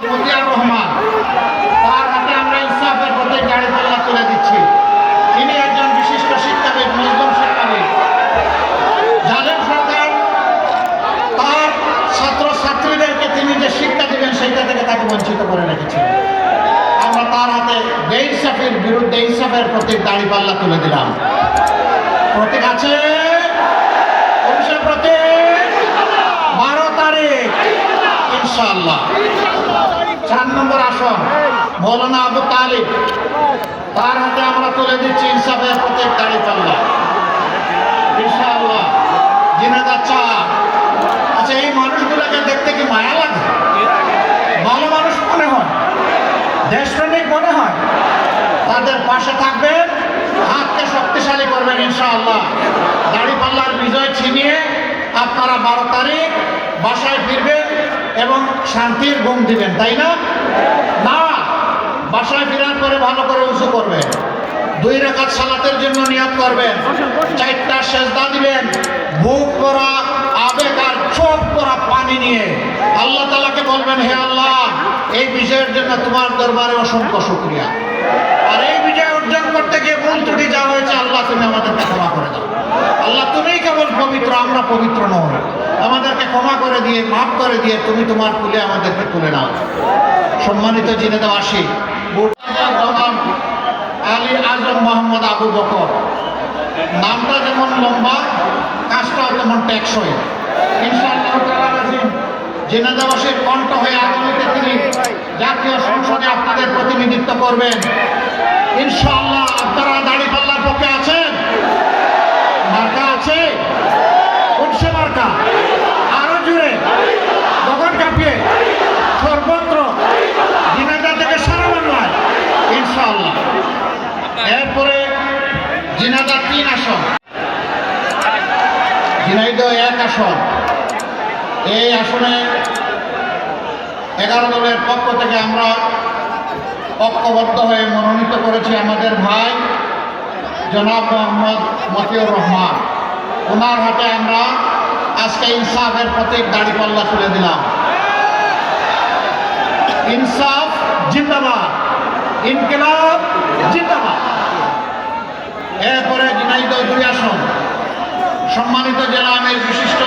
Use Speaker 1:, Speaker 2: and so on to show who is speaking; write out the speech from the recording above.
Speaker 1: মতিয়ার রহমান, তার হাতে আমরা ইনসাফের প্রতীক দাঁড়িপাল্লা তুলে দিচ্ছি। তিনি একজন বিশিষ্ট শিক্ষাবিদ, মজলুম শিক্ষাবিদ। জালেম সরকার তার ছাত্র ছাত্রীদেরকে তিনি যে শিক্ষা দিবেন সেইটা থেকে তাকে বঞ্চিত করে রেখেছেন। আমরা তার হাতে বেইনসাফের বিরুদ্ধে ইনসাফের প্রতীক দাঁড়িপাল্লা তুলে দিলাম। প্রতীক আছে, প্রতীক 12 তারিখ ইনশাআল্লাহ। 4 নম্বর আসন মৌলানা আবু তালিব, তার হাতে আমরা তুলে দিচ্ছি ইনসাফের প্রতীক দাঁড়িপাল্লা ইনশাআল্লাহ। জিনেদা চা। আচ্ছা, এই মানুষগুলোকে দেখতে কি মায়া লাগে? ভালো মানুষ মনে হয়, দেশপ্রেমিক মনে হয়। তাদের পাশে থাকবেন, হাতকে শক্তিশালী করবেন ইনশাআল্লাহ। দাঁড়িপাল্লার বিজয় ছিনিয়ে আপনারা 12 তারিখ বাসায় ফিরবেন এবং শান্তির ঘুম দিবেন, তাই না? না, বাসায় ফেরার পরে ভালো করে উযু করবেন, 2 রাকাত সালাতের জন্য নিয়ত করবেন, 4টা সেজদা দিবেন, বুক ভরা আবেগ আর চোখ ভরা পানি নিয়ে আল্লাহ তাআলাকে বলবেন, হে আল্লাহ, এই বিজয়ের জন্য তোমার দরবারে অসংখ্য শুকরিয়া। আর এই বিজয় অর্জন করতে গিয়ে ভুল ত্রুটি যা হয়েছে, আল্লাহ তুমি আমাদেরকে ক্ষমা করে দাও। আল্লাহ তুমিই কেবল পবিত্র, আমরা পবিত্র নই। আমাদেরকে ক্ষমা করে দিয়ে, মাফ করে দিয়ে তুমি তোমার কুলে আমাদেরকে তুলে নাও। সম্মানিত জিনেদাবাসী, আলী আজম মোহাম্মদ আবু বকর, নামটা যেমন লম্বা, কাজটাও তেমন টেকসই। ইনশাআল্লাহ জিনেদাবাসীর কণ্ঠ হয়ে আগামীতে তিনি জাতীয় সংসদে আপনাদের প্রতিনিধিত্ব করবেন ইনশাআল্লাহ। আপনারা দাঁড়িপাল্লার পক্ষে আছেন? মার্কা আছে? কোনসে মার্কা? আরো জুড়ে, গগন কাঁপিয়ে, সর্বত্র, জিনেদা থেকে সারা বাংলায় ইনশাআল্লাহ। এরপরে জিনেদা 3 আসন, ঝিনাইদহ 1 আসন। এই আসনে 11 দলের পক্ষ থেকে আমরা ঐক্যবদ্ধ হয়ে মনোনীত করেছি আমাদের ভাই জনাব মোহাম্মদ মতিউর রহমান। ওনার হাতে আমরা আজকে ইনসাফের প্রতীক দাঁড়িপাল্লা তুলে দিলাম। ইনসাফ জিন্দাবাদ, ইনকিলাব জিন্দাবাদ। এরপরে ঝিনাইদহ 2 আসন, সম্মানিত জেলা আমির বিশিষ্ট